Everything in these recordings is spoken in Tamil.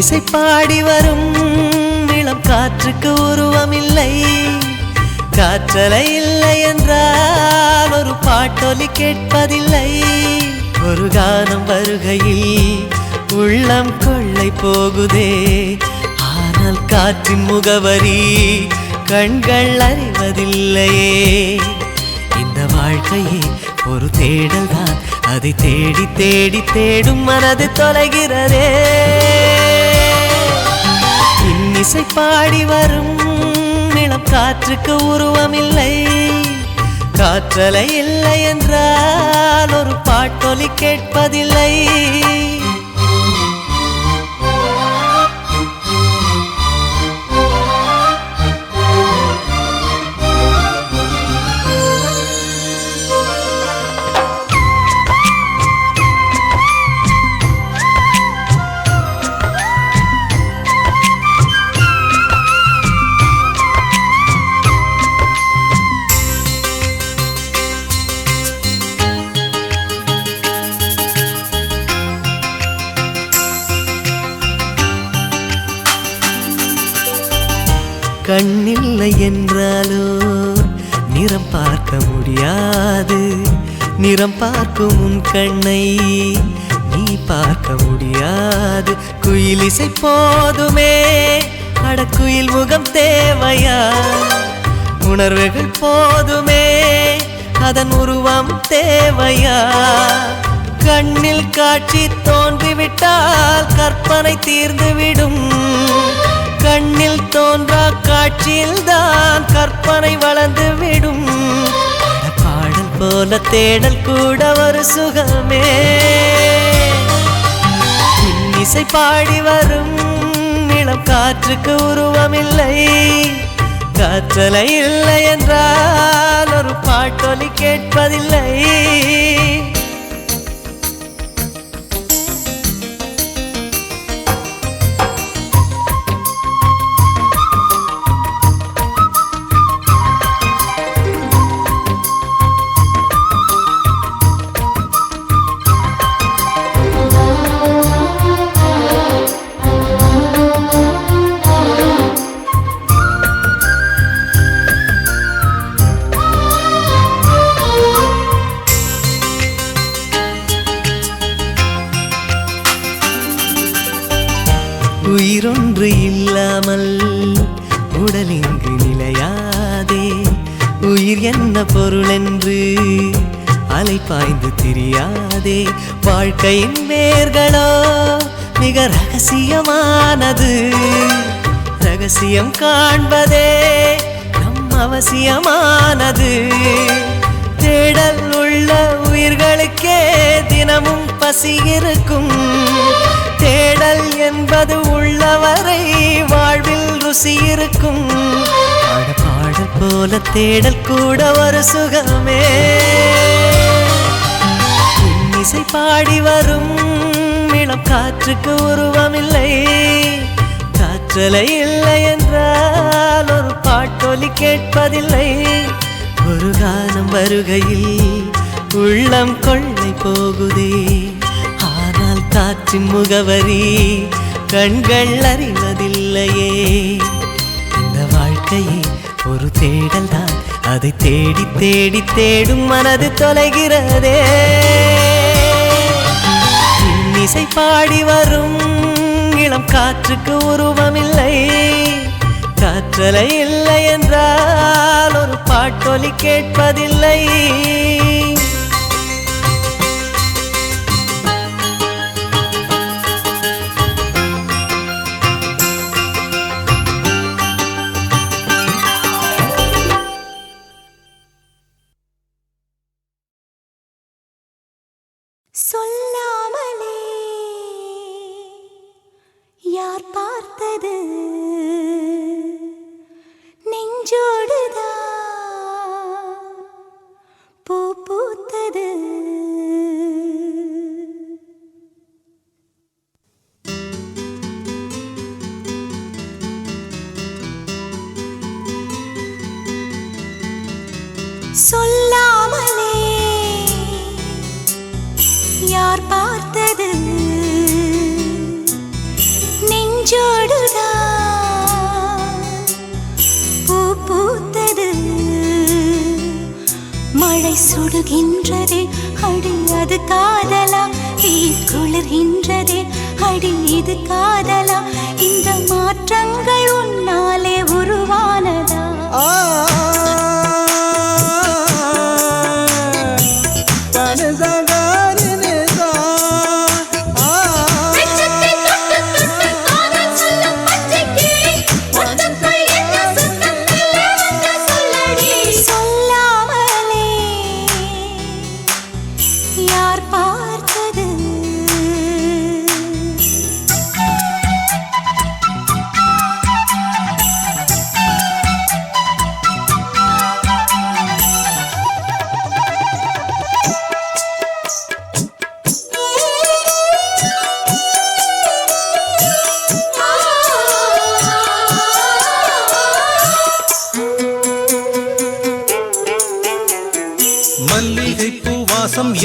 இன்னிசை பாடி வரும் இளம் காற்றுக்கு உருவமில்லை. காற்றலை இல்லை என்றால் ஒரு பாட்டொலி கேட்பதில்லை. ஒரு கானம் வருகையில் உள்ளம் கொள்ளை போகுதே, ஆனால் காற்றின் முகவரி கண்கள் அறிவதில்லையே. இந்த வாழ்க்கையே ஒரு தேடல் தான், அதை தேடி தேடி தேடும் மனது தொலைகிறதே. இன்னிசை பாடி வரும் இளம் காற்றுக்கு உருவமில்லை. காற்றலை இல்லை என்றால் ஒரு பாட்டொலி கேட்பதில்லை. கண்ணில்லை என்றாலோ நிறம் பார்க்க முடியாது. நிறம் பார்க்கும் உன் கண்ணை நீ பார்க்க முடியாது. குயிலிசை போதுமே, அடக்குயில் முகம் தேவையா? உணர்வுகள் போதுமே, அதன் உருவம் தேவையா? கண்ணில் காட்சி தோன்றிவிட்டால் கற்பனை தீர்ந்துவிடும். கண்ணில் தோன்றா காட்சியில் தான் கற்பனை வளர்ந்து விடும். பாடல் போல தேடல் கூட ஒரு சுகமே. இன்னிசை பாடி வரும் இளம் காற்றுக்கு உருவமில்லை. காற்றலை இல்லை என்றால் ஒரு பாட்டொலி கேட்பதில்லை. உயிரொன்று இல்லாமல் உடல் இங்கு நிலையாதே. உயிர் என்ன பொருள் என்று அலைப்பாய்ந்து தெரியாதே. வாழ்க்கையின் வேர்களோ மிக ரகசியமானது. ரகசியம் காண்பதே நம் அவசியமானது. தேடல் உள்ள உயிர்களுக்கே தினமும் பசி இருக்கும். தேடல் என்பது உள்ளவரை வாழ்வில் ருசி இருக்கும். பாடல் போல தேடல் கூட ஒரு சுகமே. இன்னிசை பாடி வரும் இளம் காற்றுக்கு உருவமில்லை. காற்றலை இல்லை என்றால் ஒரு பாட்டொலி கேட்பதில்லை. ஒரு கானம் வருகையில் உள்ளம் கொள்ளை போகுதே, ஆனால் காற்றின் முகவரி கண்கள் அறிவதில்லையே. இந்த வாழ்க்கையே ஒரு தேடல் தான், அதை தேடி தேடி தேடும் மனது தொலைகிறதே. இன்னிசை பாடி வரும் இளம் காற்றுக்கு உருவமில்லை. காற்றலை இல்லை என்றால் ஒரு பாட்டொலி கேட்பதில்லை. சொல்லாமலே யார் பார்த்தது நெஞ்சோடுதான் பூ பூத்தது. சொல்லாமலே யார் பார்த்தது நெஞ்சோடுதான் நெஞ்சோடுதான் பூ பூத்தது மழை சுடுகின்றதே அடி அது காதலா தீ குளிர்கின்றதே அடி இது காதலா இந்த மாற்றங்கள் உன்னாலே உருவானதா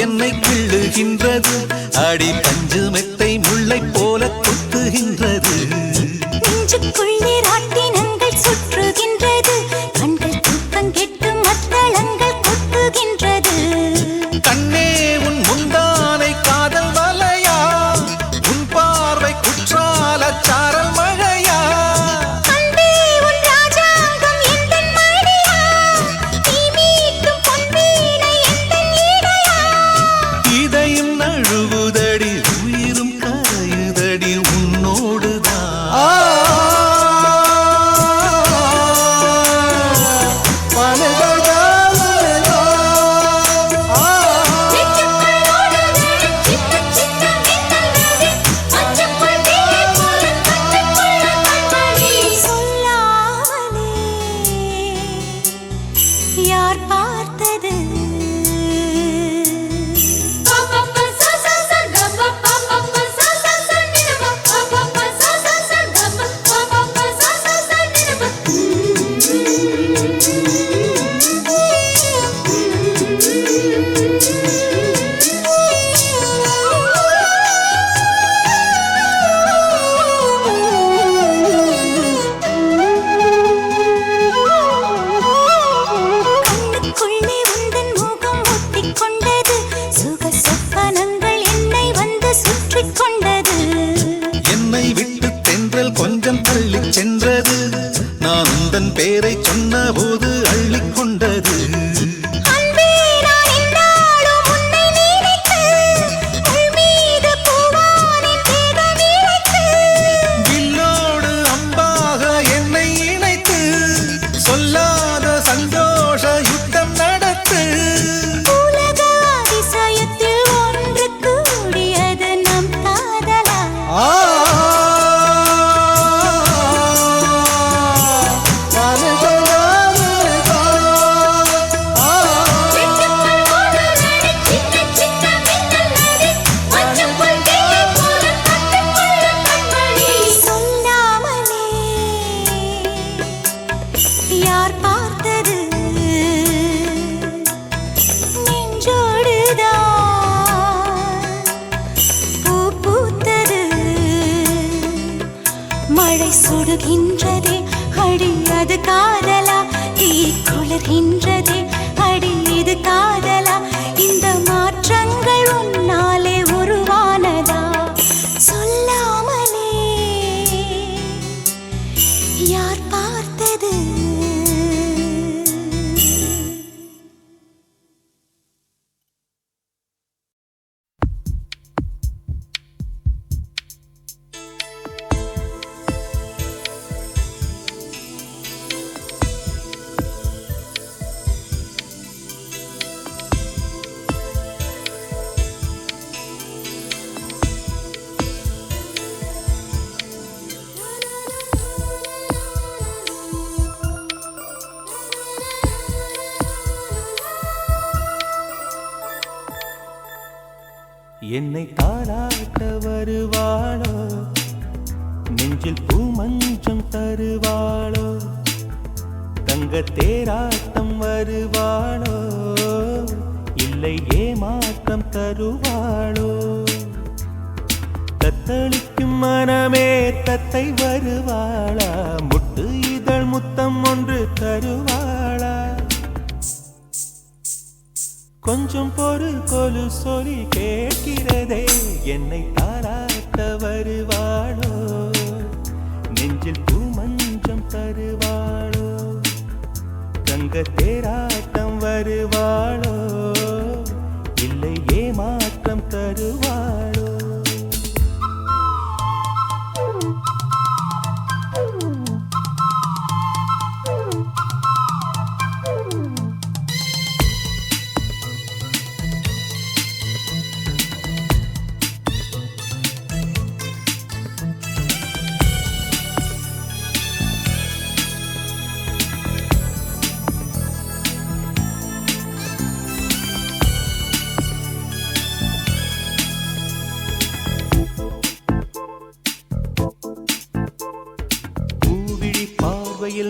என்னை கிள்ளுகின்றது அடி பஞ்சு மெத்தை முல்லை போல குத்துகின்றது நெஞ்சுக்குள்ளே ராட்டினங்கள் சுற்றுகின்றது கண்கள் தூக்கம் கெட்டு மத்தளங்கள் கொட்டுகின்றது கண்ணே உன் முந்தானை காதல் வலையா உன் பார்வை குற்றால சாரல் மழையா அன்பே உன் ராஜாங்கம் எந்தன் மடியா நீ மீட்டும் பொன்வீணை எந்தன் இடையா இதையும் நழுவுதடி உயிரும் கரையுதடி உன்னோடுதான் யார் பார்த்தது கண்ணுக்குள்ளே உந்தன் முகம் ஒட்டிக்கொண்டது சுக சொப்பனங்கள் என்னை வந்து சுற்றிக் கொண்டது என்னை விட்டு தென்றல் கொஞ்சம் தள்ளிச் சென்றது நான் உந்தன் பேரை சொன்ன போது அள்ளிக் கொண்டது அன்பே நான் என்னாலும் உன்னை நினைத்து உள் மீது பூவானின் தேகம் இழைத்து வில்லோடு அம்பாக என்னை இணைத்து சொல்லாத சந்தோஷ யுத்தம் நடத்து உலக அதிசயத்தில் ஒன்று கூடியது நம் காதலா சொல்லாமலே யார் பார்த்தது நெஞ்சோடுதான் பூ பூத்தது மழை சுடுகின்றதே அடி அது காதலா தீ குளிர்கின்றதே அடி இது காதலா இந்த மாற்றங்கள் உன்னாலே உருவானதா சொல்லாமலே யார் பார்த்தது என்னை தாளாட்ட வருவாளோ நெஞ்சில் பூமஞ்சம் தருவாளோ தங்க தேராட்டம் வருவாளோ இல்லை ஏமாற்றம் தருவாளோ தத்தளிக்கும் மனமே தத்தை வருவாளா, முட்டு இதழ் முத்தம் ஒன்று தருவாளா, கொஞ்சம் பொறு கொலு சொல்லி கேட்கிறதே, என்னை தாராட்ட வருவாளோ, நெஞ்சில் பூமஞ்சம் தருவாளோ, தங்க தேராட்டம் வருவாளோ, இல்லை ஏமாற்றம் தருவாளோ.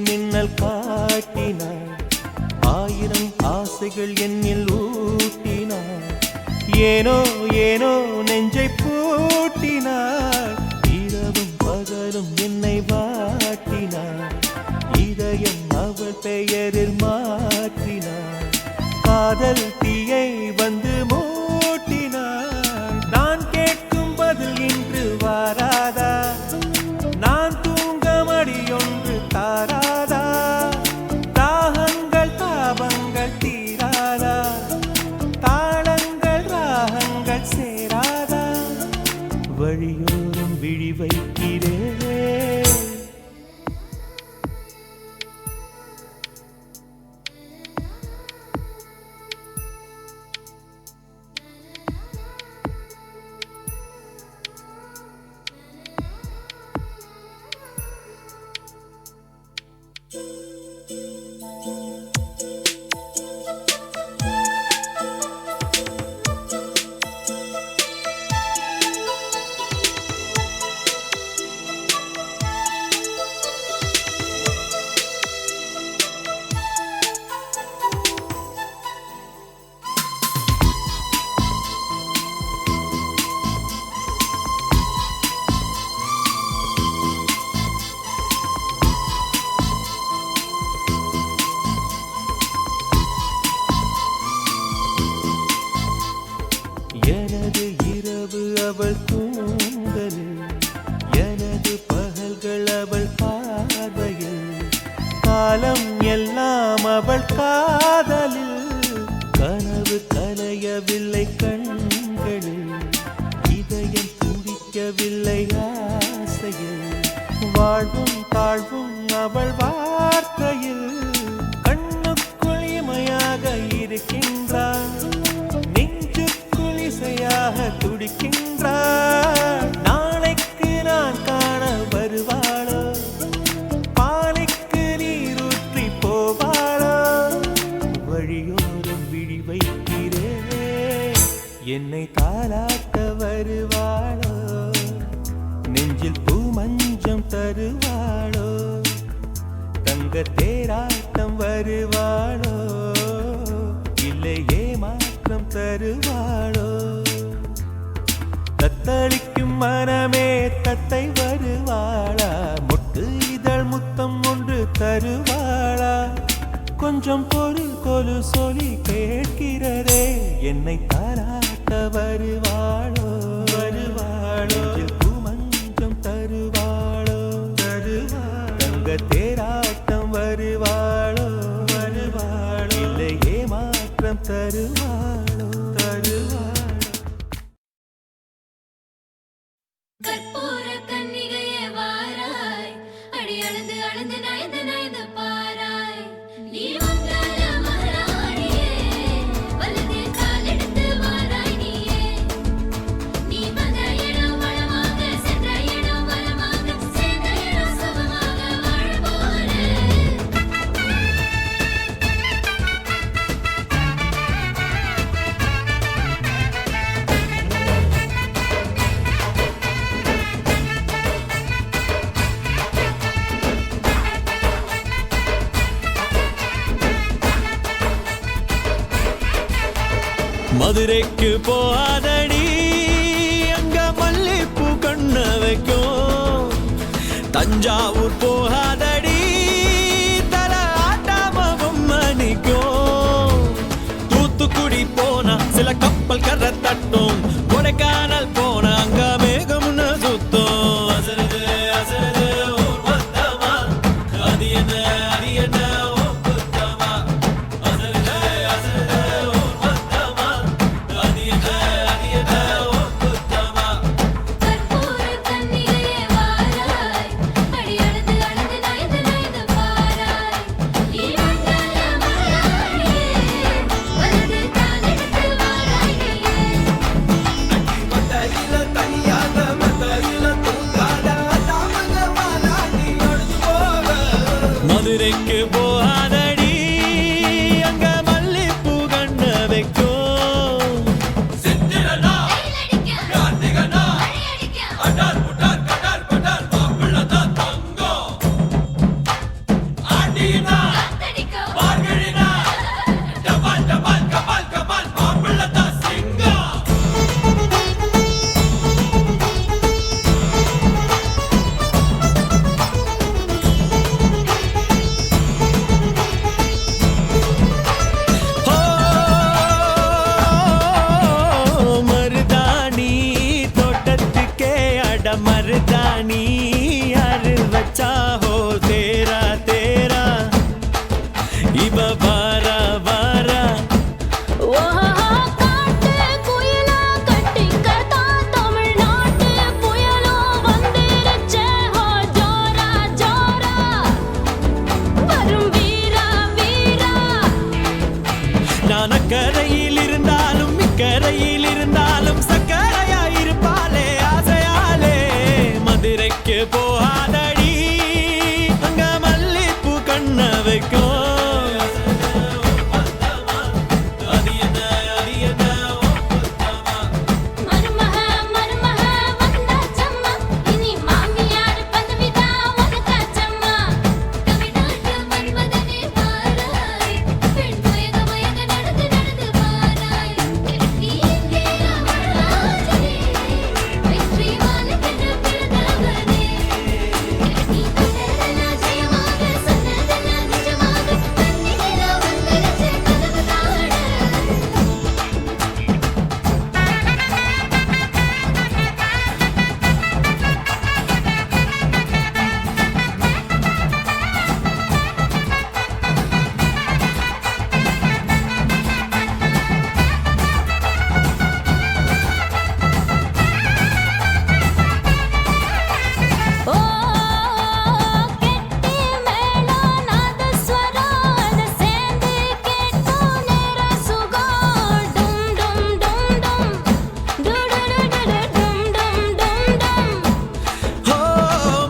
மின்னல் காட்டினார், ஆயிரம் ஆசைகள் என்னில் ஊட்டினார், ஏனோ ஏனோ நெஞ்சை பூட்டினார், இரவும் பகலும் என்னை வாட்டினார், இதயம் அவள் பெயரில் மாற்றினார், காதல் தீயை வந்து மூட்டினார், நான் கேட்கும் பதில் இன்று வாராதா, நான் தூங்க மடியொன்று தாராதா, தாகங்கள் தாபங்கள் தீராதா, தாளங்கள் ராகங்கள் சேராதா, வழியோரம் விழி வைக்கிறேன். எனது இரவு அவள் தூங்கலில், எனது பகல்கள் அவள் பார்வையில், காலம் எல்லாம் அவள் காதலில், கனவு கலையவில்லை கண்களில், இதயம் துடிக்கவில்லை ஆசையில், வாழ்வும் தாழ்வும் அவள் வார்த்தையில், கண்ணுக்குள் இமையாக இருக்கின்றாள், துடிக்கின்றாள், நாளைக்கு நான் காண வருவாளோ, பாலைக்கு நீரூற்றி போவாளோ, வழியோரம் விழி வைக்கிறேன், என்னை தாலாட்ட வருவாளோ, நெஞ்சில் பூமஞ்சம் தருவாளோ, தங்க தேராட்டம் வருவாளோ, இல்லை ஏமாற்றம் தருவாளோ, தத்தளிக்கும் மனமே தத்தை வருவாளா, முட்டு இதழ் முத்தம் ஒன்று தருவாளா, கொஞ்சம் பொறு கொலு சொல்லி கேட்கிறதே, என்னை தாராட்ட வருவாளோ, வருவாளோ, பூமஞ்சம் தருவாளோ, தருவாளோ, தங்க தேராட்டம் வருவாளோ, வருவாளோ, இல்லை ஏமாற்றம் தருவாளோ, தருவாளோ. கற்பூர கன்னிகையே வாராய், அடி அளந்து அளந்து நயந்து நயந்து பாராய், நீ வந்தால மகாராணியே, வலதே கால் எடுத்து வாராய் நீயே, நீ வந்த இடம் வளமாக, சென்ற இடம் வளமாக, சேர்ந்த இடம் சுகமாக வாழ போறேன். மதுரைக்கு போகாதடி, அங்க மல்லிப்பூ கண்ணு தஞ்சாவூர் போகாதடி தல ஆட்டாம பொம்மணிக்கும் தூத்துக்குடி போனா சில கப்பல் கரை தட்டும் கொடைக்கானல் போனா அங்க மேகம்னு சுத்தும் அசருது அசருது ஊர் மொத்தமா அது என்ன அது என்ன ஓ புத்தமா அசருது அசருது ஊர் மொத்தமா அது என்ன அது என்ன ஓ புத்தமா கற்பூர கன்னிகையே வாராய் அடி அழுது அழுது நைந்து நைந்து பாராய் நீ மங்கள மலராணியே வலது கால் எடுத்து வாராய் மத்தையில தனியாக மத்தையில தூங்காத தாமங்க மாலாடி ஒழிஞ்சு போக மதுரைக்கு போகாதடி அங்க மல்லிப்பூ கண்ண வைக்கும் சித்திரனா கைலடிக்க கார்த்திகனா அடியடிக்க அடார் புட்டார் கடார் படார் மாப்பிள்ளதான் தங்கம் ஆண்டினா காத்தடிக்க மார்கழினா டபால் டபால் கபால் கபால் மாப்பிள்ளதான் சிங்கம் மருதாணி தோட்டத்துக்கே அட மருதாணி யாரு வச்சா ஹோ தேரா தேரா இவ வாரா வாரா ஓஹோ காட்டு குயிலா கட்டிக்கதா தமிழ்நாட்டு புயலோ வந்திருச்சே ஹோ ஜோரா ஜோரா வரும் வீரா வீரா நான் அக்கரையில் இருந்தாலும் இக்கரையில் இருந்தாலும் சக்கரையாயிருப்பாளே ஆசையாலே மதுரைக்கு போகாதடி அங்க மல்லிப்பூ கண்ண வைக்கும் அது என்ன அது என்ன ஓ புத்தமா மருமக மருமக வந்தாச்சம்மா இனி மாமியார் பதவிதா உனக்காச்சம்மா தமிழ்நாட்டு மன்மதனே வாராய் பெண் மயங்க மயங்க நடந்து நடந்து வாராய் நீ இங்கே அமராஜனே வெற்றி வானுக்கென்று பிறந்தவனே நீ தொட்டதெல்லாம் ஜெயமாக சொன்னதெல்லாம் நிஜமாக தன்னிலே வந்துருச்சு கதவு தாட ஓ கெட்டி மேளம் நாதஸ்வரம் அது சேர்ந்து கேட்கும் நேர சுகம் டும் டும் டும் டும் டுடுடுடுடு டும் டும் டும் டும் ஓ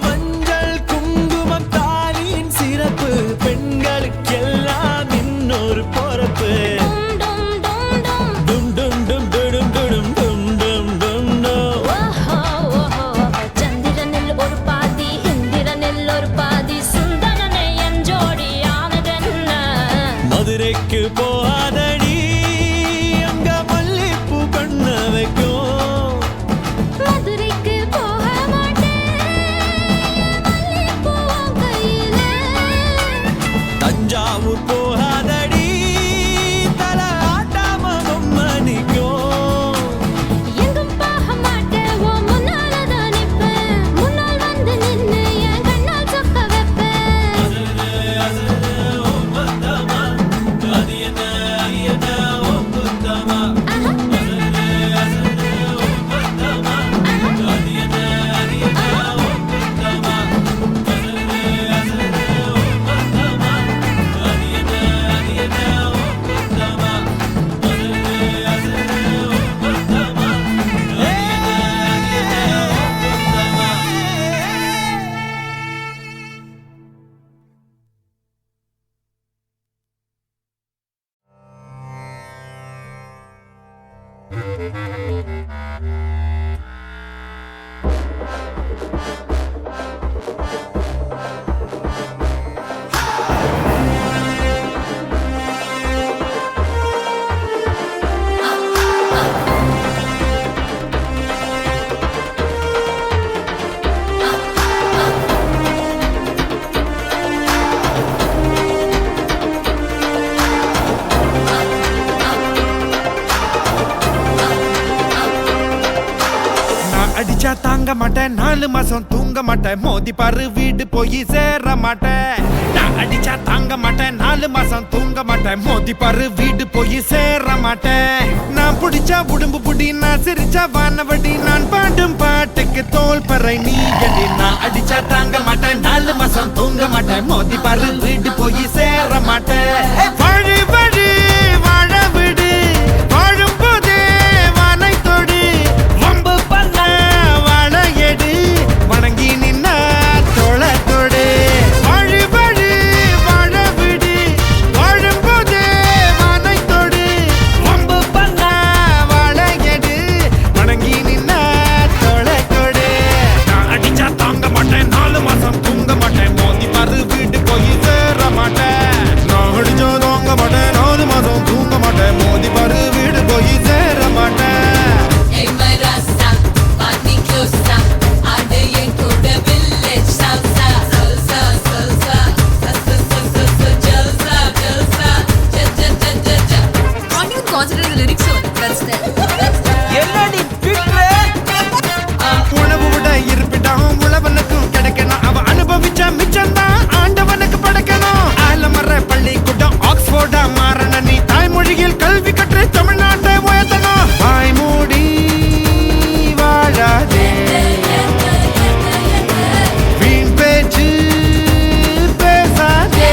மஞ்சள் குங்குமம் தாலியின் சிறப்பு பெண்களுக்கெல்லாம் இன்னொரு பொறுப்பு டும் டும் டும் டும் டும் டும் டும் டும் டும் டும் டும் டும் டும் ஓஹோ ஓஹோ சந்திரனில் ஒரு பாதி இந்திரனில் ஒரு பாதி சுந்தரனை என் ஜோடியானதென்ன மதுரைக்கு போகாதடி அங்க மல்லிப்பூ கண்ண வைக்கும் மதுரைக்கு போக மாட்டேன் மல்லிப்பூ உன் கையில தஞ்சாவூர் போகாதடி தல ஆட்டாம பொம்மணிக்கும் எங்கும் போக மாட்டேன் உன் முன்னால தான் நிப்பேன் முன்னால் வந்து நின்னு என் கண்ணால் சொக்க வைப்பேன் அது என்ன அது என்ன ஓ புத்தமா 4 மாசம் தூங்க மாட்டேன் மோதி பாரு வீடு போய் சேர மாட்டேன் நான் அடிச்சா தாங்க மாட்டேன் 4 மாசம் தூங்க மாட்டேன் மோதி பாரு வீடு போய் சேர மாட்டேன் நான் புடிச்சா உடம்பு புடி நான் சிரிச்சா வானவடி நான் பாடும் பாட்டுக்கு தோல் பறை நீ அடி நான் அடிச்சா தாங்க மாட்டேன் 4 மாசம் தூங்க மாட்டேன் மோதி பாரு வீடு போய் சேர மாட்டேன் வழி வழி வாழ விடு வாழும் போதே வானை தொடு வம்பு பண்ண வாழ எடு வணங்கி நின்ன தோள தொடு வழி வழி வாழ விடு வாழும் போதே வானை தொடு வம்பு பண்ண வாழ எடு வணங்கி நின்ன தோள தொடு நான் அடிச்சா தாங்க மாட்டேன் 4 மாசம் தூங்க மாட்டேன் மோதி பாரு வீடு போய் சேர மாட்டேன் நான் அடிச்சா தாங்க மாட்டேன் 4 மாசம் தூங்க மாட்டேன் மோதி பாரு வீடு போய் சேர மாட்டேன் Hey my Rasta, party closer. Ade en kuda village salsa, salsa, salsa, salsa, salsa, salsa, jalsa, jalsa, ja ja ja ja ja. Can't even consider the lyrics on. That's that. உணவு விட இருப்பிடம் உழவனுக்கும் கிடைக்கணும் அவ அனுபவிச்ச மிச்சம்தான் ஆண்டவனுக்கு படைக்கணும் ஆலமர பள்ளிக்கூடம் ஆக்ஸ்போர்டா மாறன நீ தாய்மொழியில் கல்வி கற்று தமிழ்நாட்டை உயர்த்தணும் வாய் மூடி வாழாதே வீண் பேச்சு பேசாதே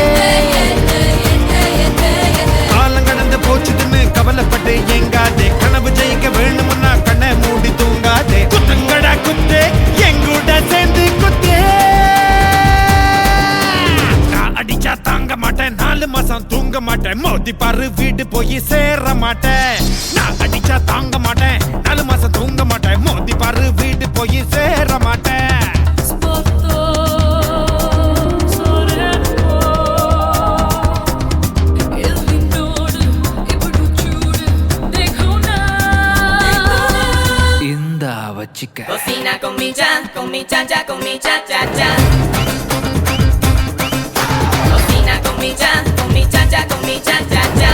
காலம் கடந்து போச்சுதுன்னு கவலைப்பட்டு எங்காதே கனவு ஜெயிக்க வேணும்னா கண்ணை மூடி தூங்காதே குத்துங்கடா குத்தே எங்கூட சேர்ந்து குத்தே நான் அடிச்சா தாங்க மாட்டேன் 4 மாசம் தூங்க மாட்டேன் மோதி பாரு வீடு போய் சேர மாட்டேன் நான் அடிச்சா தாங்க மாட்டேன் 4 மாசம் தூங்க மாட்டேன் மோதி பாரு வீடு போய் சேர மாட்டேன் Spotto, sorretto. Il vindoடு ఇప్పుడు చూడు देखona. இந்தா வச்சிக்க Cocina con mi cha cha, con mi cha cha cha. Cocina con mi cha cha, con mi cha cha cha.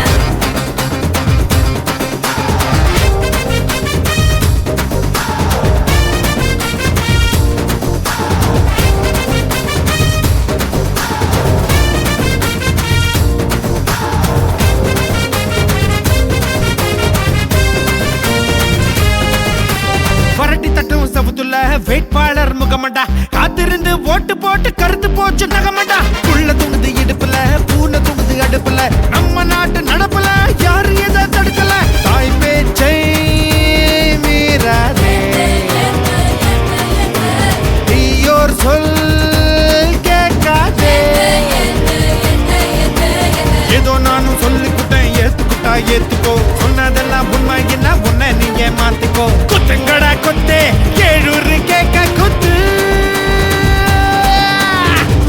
வரட்டி தட்டும் சவுத்துல வேட்பாளர் முகமண்டா காத்திருந்து ஓட்டு போட்டு கருத்து போச்சு நகமண்டா புள்ள தூங்குது இடுப்புல பூனை தூங்குது அடுப்புல நம்ம நாட்டு நடப்புல யாரு எதை தடுக்கல தாய் பேச்சை மீறாதே தீயோர் சொல் கேட்காதே ஏதோ நானும் சொல்லிக்கிட்டேன் ஏத்துக்கிட்டா ஏத்துக்கோ சொன்னதெல்லாம் உண்மை என்ன உன்னை நீங்க மாத்திக்கோ குத்துங்கடா கொத்தே ஏழூரு கேட்க குத்து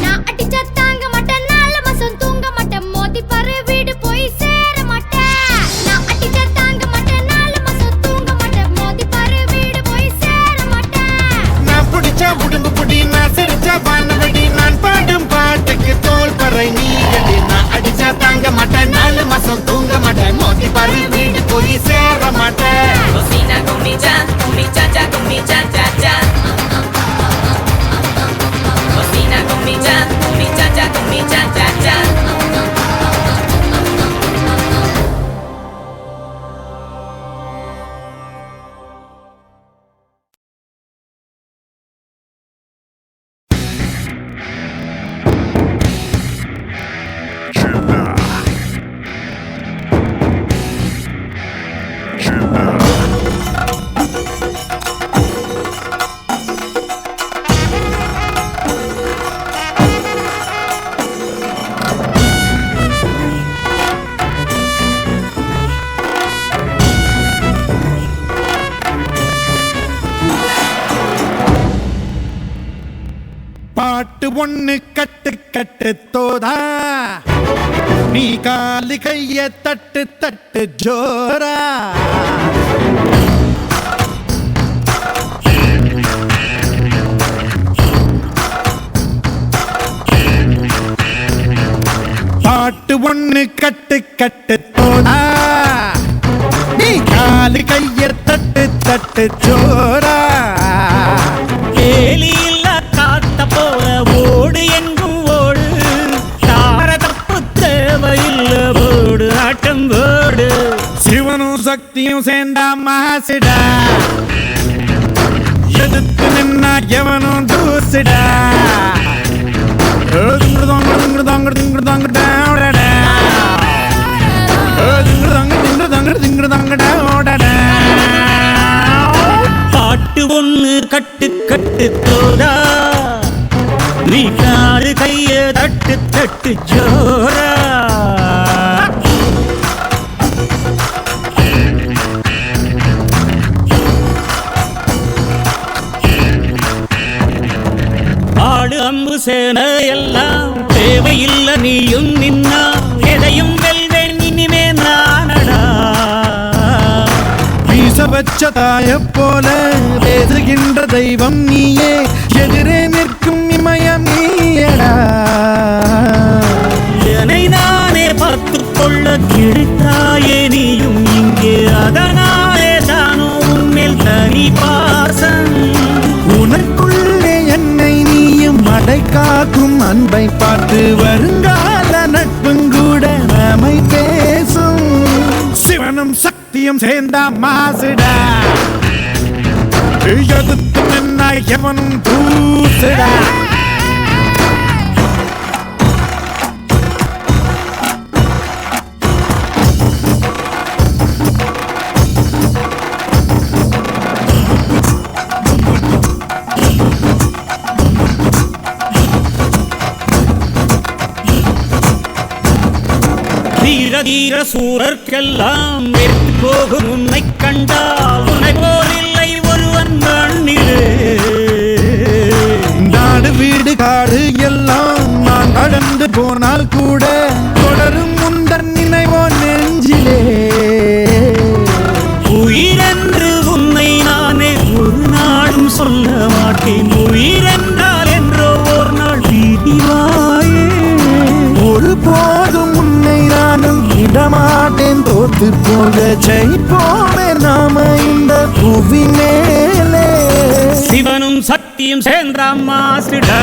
நான் அடிச்சா தாங்க மாட்டேன் 4 மாசம் தூங்க மாட்டேன் மோதி பாரு வீடு போய் சேர மாட்டேன் நான் அடிச்சா தாங்க மாட்டேன் 4 மாசம் தூங்க மாட்டேன் மோதி பாரு வீடு போய் சேர மாட்டேன் நான் பிடிச்ச உடம்பு புடி நான் சிரிச்ச வானவடி நான் பாடும் பாட்டுக்கு தோல் பறை நீ அடி நான் அடிச்சா தாங்க மாட்டேன் 4 மாசம் தூங்க மாட்டேன் மோதி பாரு வீடு போய் சேர மாட்டேன் Cocina con mi cha cha, con mi cha cha cha. Cocina con mi cha cha, con mi cha cha cha. பாட்டு ஒண்ணு கட்டு கட்டு தோதா நீ காலு கைய தட்டு தட்டு ஜோரா பாட்டு ஒண்ணு கட்டு கட்டு தோடா நீ காலு கைய தட்டு தட்டு ஜோரா ஏ வேலியில்லா காத்த போல ஓடு எங்கும் ஓடு தார தப்பு தேவையில்ல போடு ஆட்டம் போடு சிவனும் சக்தியும் சேர்ந்தா மாசுடா எதிர்த்து நின்னா எவனும் தூசுடா பாட்டு ஒண்ணு கட்டு கட்டு தோதா நீ காடு கைய தட்டு தட்டு ஜோரா ஆடு அம்பு சேன எல்லாம் தேவையில்லை நீயும் நின்னா எதையும் வெல்வேன் இனிமே நானடா வீச வச்ச தாய போல பேசுகின்ற தெய்வம் நீயே எதிரே நிற்கும் இமயம் நீயடா என்னை நானே பார்த்து கொள்ள கிடைத்தாயே நீயும் இங்கே அதனாலே தானோ உன்மேல் தனி பாசம் உனக்குள்ளே என்னை நீயும் அடை காக்கும் அன்பை பார்த்து வருங்கால நட்புங்கூட நாமை பேசும் சிவனும் சக்தியும் சேர்ந்தா மாசுடா எதிர்த்து நின்னா எவனும் தூசுடா தீர தீர சூரர்க்கெல்லாம் வெற்றி போகும் உன்னை கண்டால் உன்னை போரில்லை ஒருவன் மண்ணிலே நாடு வீடு காடு எல்லாம் நான் கடந்து போனால் கூட தொடரும் முந்தன் நினைவோ நெஞ்சிலே உயிரென்று உன்னை நானே ஒரு நாளும் சொல்ல மாட்டேன் உயிரென்றால் என்றோ ஒரு நாள் வீதிவாயே ஒரு போதும் உன்னை நானும் விடமாட்டேன் தோத்து போக ஜெயிப்போமே நாம இந்த புவி மேலே சிவனும் சக்தியும் சேர்ந்தாம் மாசுடா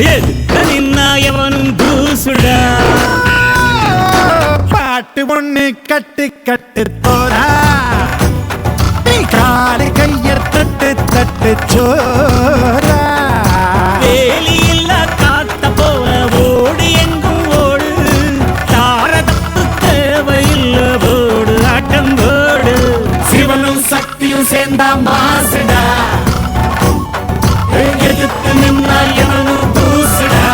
எதுக்கு நின்னா எவனும் தூசுடா பாட்டு ஒண்ணு கட்டு கட்டு போடா நீ காலை கையர் தட்டு தட்டு சோரா வேலியில்லா காத்த போல ஓடு எங்கும் ஓடு தார தப்பு தேவையில்ல போடு ஆட்டம் போடு சிவனும் சக்தியும் சேர்ந்தா மாசுடா எதிர்த்து நின்னா எவனும் தூசுடா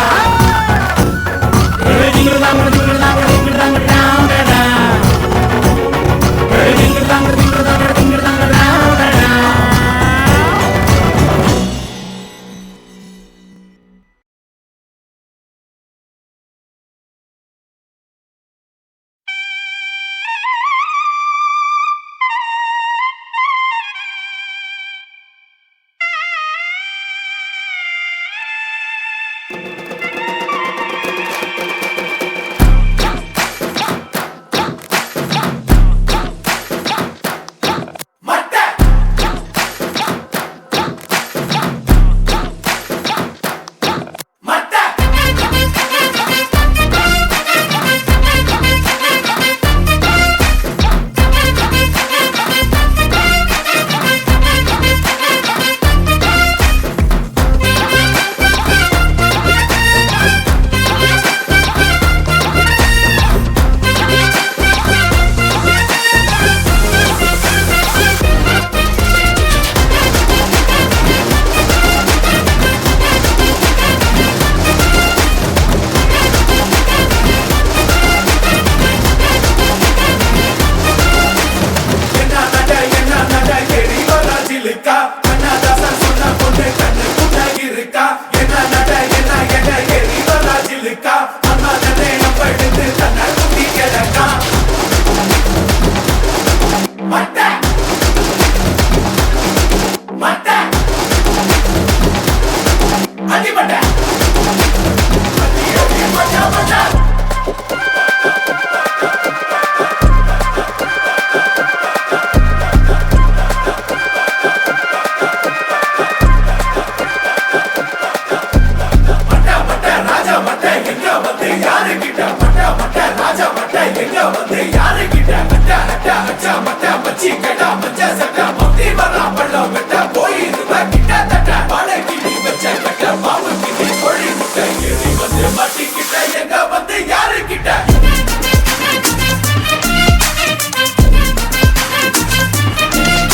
மாட்டிக்கிட்ட எங்க வந்து யாரு கிட்ட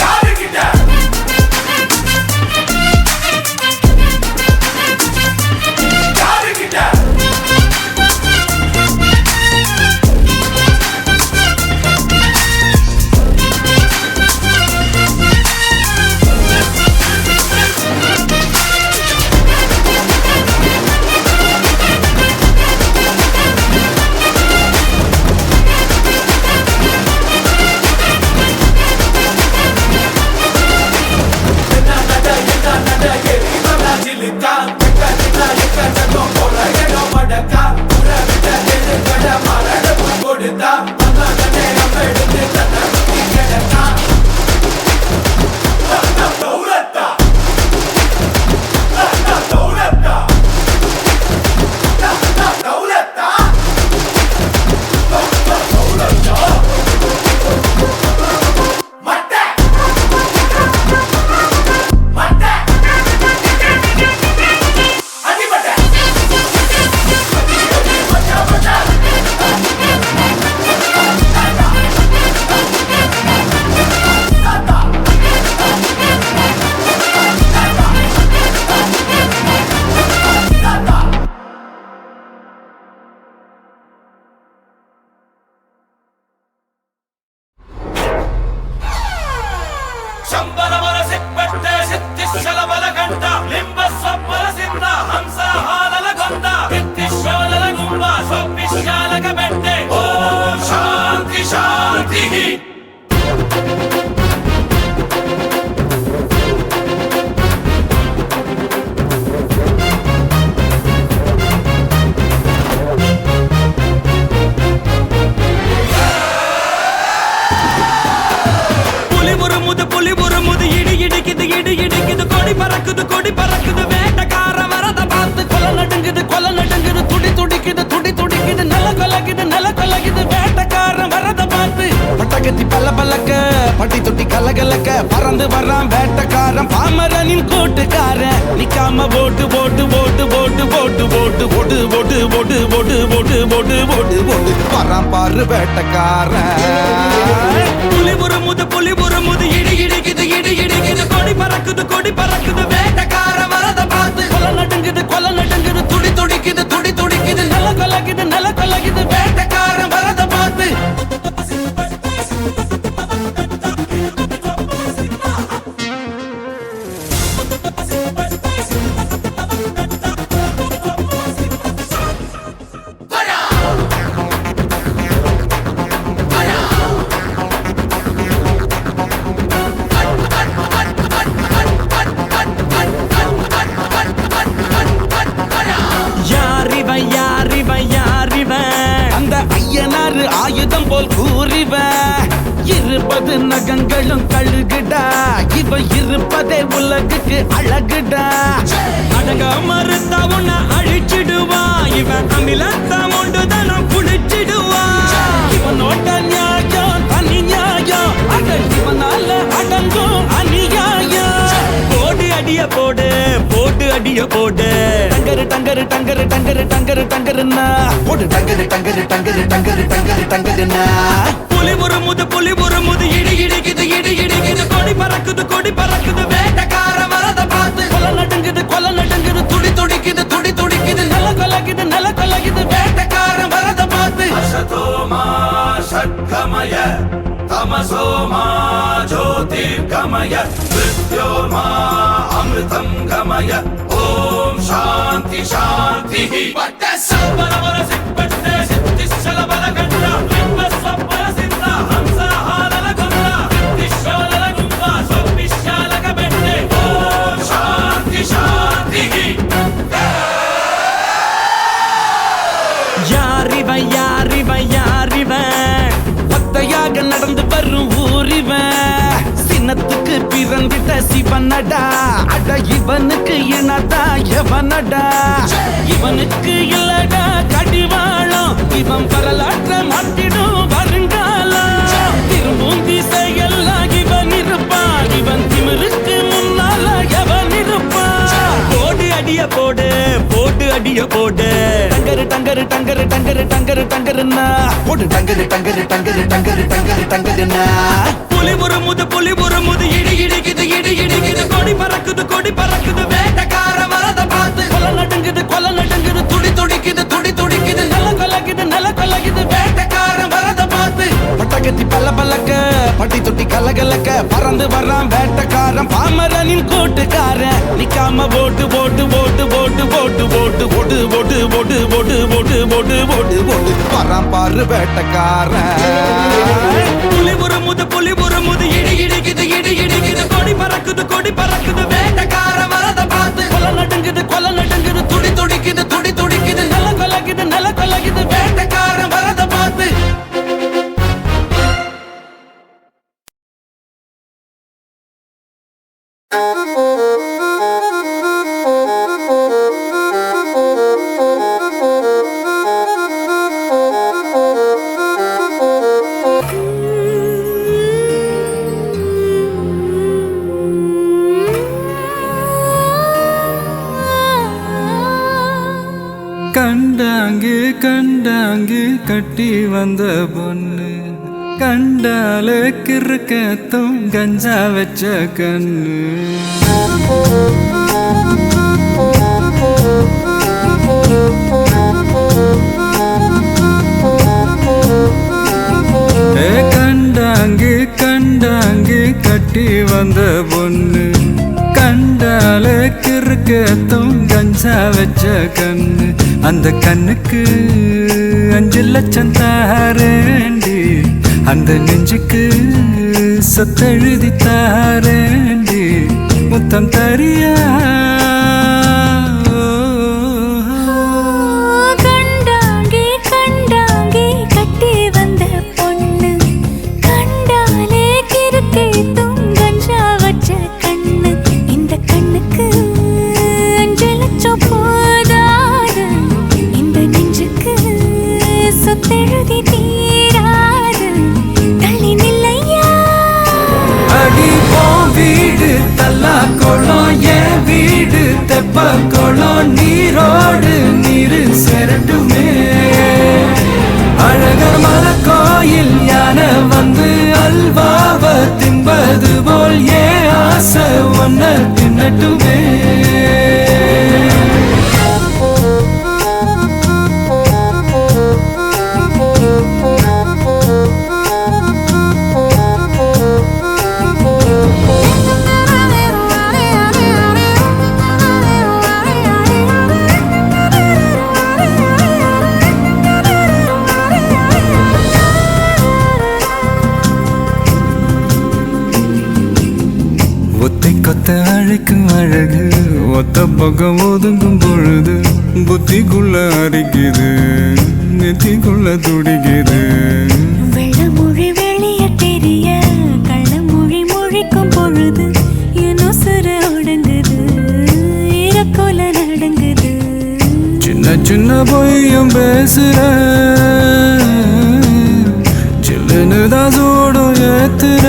யாரு கிட்ட யாரு கிட்ட கொடி பறக்குது வேட்டக்கார வரத பார்த்து கொலை நடுங்குது துடி துடிக்குது நில கொலகுது வேட்டக்கார வரத பார்த்து பட்டகத்தி பல்லக்க பட்டி தொட்டி கலகலக்க பறந்து வர்றான் வேட்டக்காரன் பாமரனின் கூட்டுக்காரன் நிக்காம போட்டு வர்றான் பாரு வேட்டக்காரன் புலி முறுமுது இடி இடிக்குது கொடி பறக்குது வேட்டக்கார வரத பார்த்து கொலை நடுங்குது துடி துடிக்குது நில கொலகுது வேட்டக்கார வரத பார்த்து ஆயுதம் போல் கூறிவ இருப்பது நகங்களும் கழுகுடா இவ இருப்பதே உலகுக்கு அழகுடா அடங்க மறுத்த உன்னை அழிச்சிடுவா இவன் அமிலத்த ஒன்றுதான் குடிச்சிடுவா இவனோட நியாயம் தனி நியாயம் அட இவனால அடங்கும் அநியாயம் போடு அடிய போடு டங்கருன்னா போடு டங்கருன்னா புலி முறுமுது இடி இடிக்குது கொடி பறக்குது வேட்டக்கார வரத பார்த்து கொலை நடுங்குது துடி துடிக்குது நில கொலகுது வேட்டக்கார வரத பார்த்து அசதோமா ஷட்கமய தமசோமா ஜோதிர்கமய மிருத்யோர்மா அமிர்தம் கமய ஓம் சாந்தி பட்ட சம்பரவர சிப்பட்ட சித்தி சலபல கண்ட லிம்ப சப்பர சித்த ஹம்ச ஹாலல கமல திஷோலல கும்பா சொப்பிஷாலக பெட்டே ஓம் சாந்தி யாரிவன் பத்தையாக நடந்து வரும் ஊரிவன் சின்னத்துக்கு பிறந்திட்ட சிவனடா அட இவனுக்கு இனதா எவனடா இவனுக்கு இல்லடா கடிவாளம் இவன் வரலாற்ற மாட்டிடும் வருங்காலம் திரும்பும் திசையெல்லாம் இவன் இருப்பான் இவன் திமிருக்கு முன்னால எவன் இருப்பான் போடு அடிய போடு அடிய போட டங்கரு டங்கரு டங்கரு டங்கரு டங்கரு டங்கருன்னா போடு டங்கரு டங்கரு டங்கரு டங்கரு டங்கரு டங்கருன்னா புலி ஒரு முது இடி இடிக்குது கொடி பறக்குது வேட்டக்கார வரத பார்த்து கொலை நடுங்குது துடி துடிக்குது நல்ல கொலகுது வேட்டக்கார வரத பார்த்து பட்டகத்தி பல்லக்க பட்டி தொட்டி கலகலக்க பறந்து வர்றான் வேட்டக்காரன் பாமரனின் கூட்டுக்காரன் நிக்காம போட்டு வர்றான் பாரு வேட்டக்காரன் புலி ஒரு முது இடி இடிக்குது கொடி பறக்குது வேட்டக்கார வரத பார்த்து கொலை நடுங்குது துடி துடிக்குது நல்ல கொலகுது வேட்டக்கார வரத பார்த்து கண்டாங்கு கட்டி வந்த பொண்ணு கண்டால கிறுக்கத்தும் கஞ்சா வச்ச கண்ணு கண்டாங்கு கட்டி வந்த பொண்ணு கண்டால கிறுக்கத்தும் கஞ்சா வச்ச கண்ணு அந்த கண்ணுக்கு 5 லட்சம் தாரேண்டி அந்த நெஞ்சுக்கு சொத்தெழுதி தாரேண்டி முத்தம் தரியா குளம் நீரோடு நீரு செரட்டுமே அழகர் மலை கோயில் யானை வந்து அல்வாவ தின்பது போல் ஏ ஆசை ஒன்ன தின்னட்டுமே அழைக்கும் அழகு ஒத்த பக்கம் ஒதுங்கும் பொழுது புத்திக்குள்ள அரிக்குது நெத்திக்குள்ள துடிக்குது வெள்ளமொழி வெளிய தெரிய கள்ளமொழி மொழிக்கும் பொழுது என் உசுறு ஒடுங்குது இறக்கோல நடங்குது சின்ன பொய்யும் பேசுற சில்லுன்னு தான் சூடும் ஏத்துற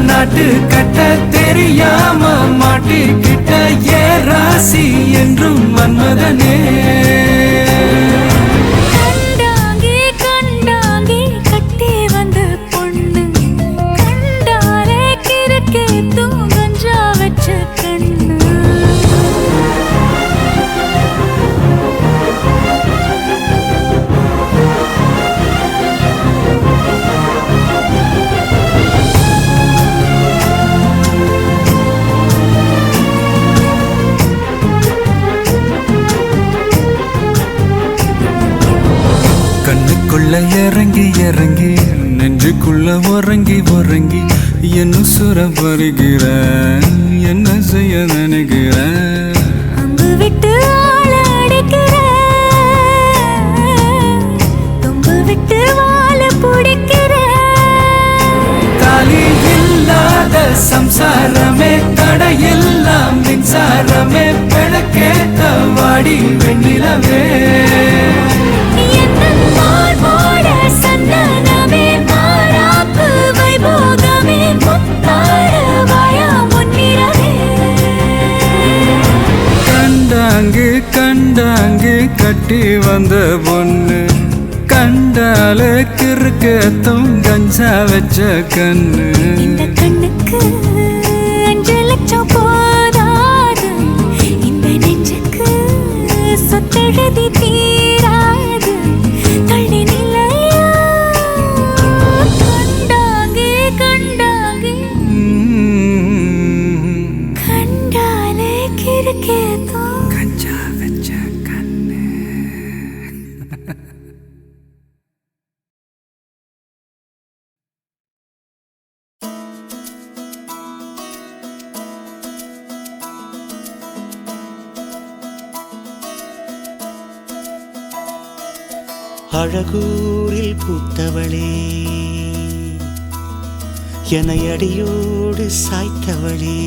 நாட்டு கட்ட தெரியாம மாட்டிக்கிட்ட ஏ ராசி என்றும் மன்மதனே கண்டாங்கி கட்டி வந்த பொண்ணு கண்டாலே கிறுக்கே தூங்கஞ்சா வச்ச கண்ணு கண்ணுக்குள்ள இறங்கி நெஞ்சுக்குள்ள உறங்கி என்ன சுர வருகிற என்ன செய்ய நினைக்கிற அங்கு விட்டு ஆள அடிக்கிற தும்பு விட்டு வாழ பிடிக்கிற தாலி இல்லாத சம்சாரமே தடையெல்லாம் மின்சாரமே பிழக்கேத்த வாடி வெண்ணிலவே பொண்ணு கண்டாலே கிறுக்கத்தும் கஞ்சா வச்ச கண்ணு. இந்த கண்ணுக்கு 5 லட்சம் போதாது, இந்த நெஞ்சுக்கு சொத்தெழுதி தீராது. தள்ளி நிலையா கண்டாங்கே கண்டாங்கே கண்டாலே கிறுக்கேதோ கஞ்சா வச்ச கண்ணு. அழகூரில் பூத்தவளே, என்னை அடியோடு சாய்த்தவளே,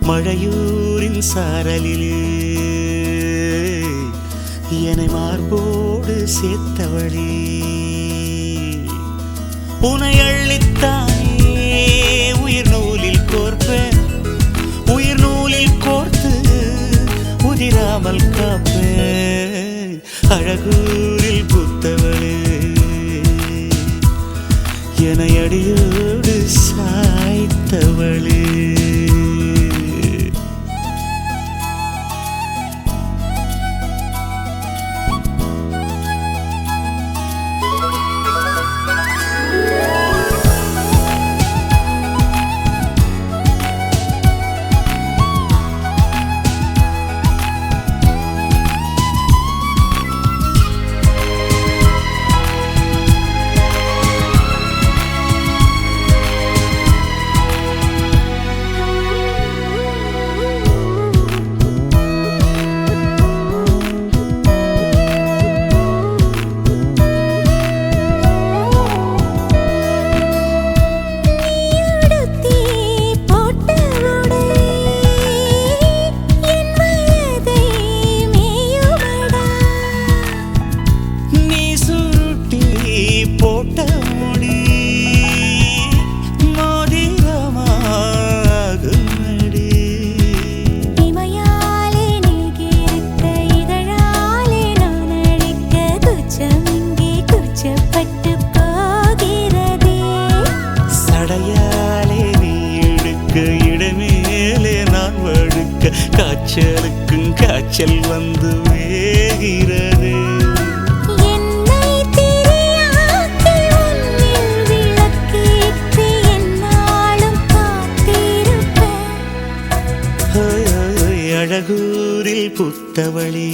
மழையூரின் சாரலிலே என்னை மார்போடு சேர்த்தவளே, உனை அள்ளித்தானே உயிர் நூலில் கோர்ப்பேன், உயிர் நூலில் கோர்த்து உதிராமல் காப்பேன். அழகூரில் பூத்தவளே, என்னை அடியோடு சாய்த்தவளே. காய்ச்சலுக்கும் காய்ச்சல் வந்து வேகிறது. என்னை திரியாக்கி உன்னில் விளக்கேற்றி என்னாலும் காத்திருப்பேன். அழகூரில் புத்தவளே,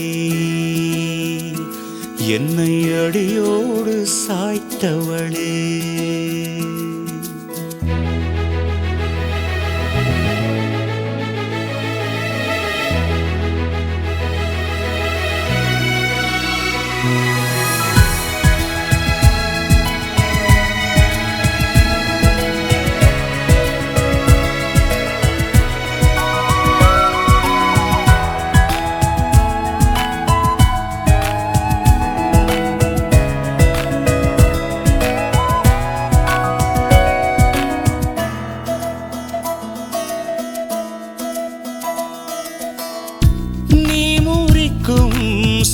என்னை அடியோடு சாய்த்தவளே.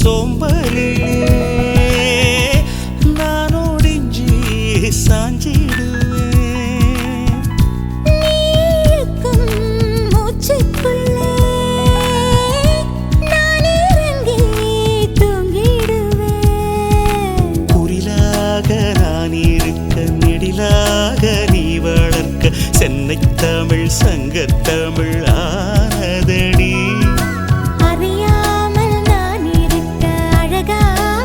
சோம்பலிலே நான் ஒடிஞ்சி சாஞ்சிடுவேன். நீக்கும் மூச்சுக்குள்ளே நான் இறங்கி தூங்கிடுவேன். குரிலாக நான் இருக்க, நெடிலாக நீ வளர்க்க, சென்னை தமிழ் சங்கத்தமிழ் ஆனதடி. அறியாமல் நான் இருக்க, அழகாக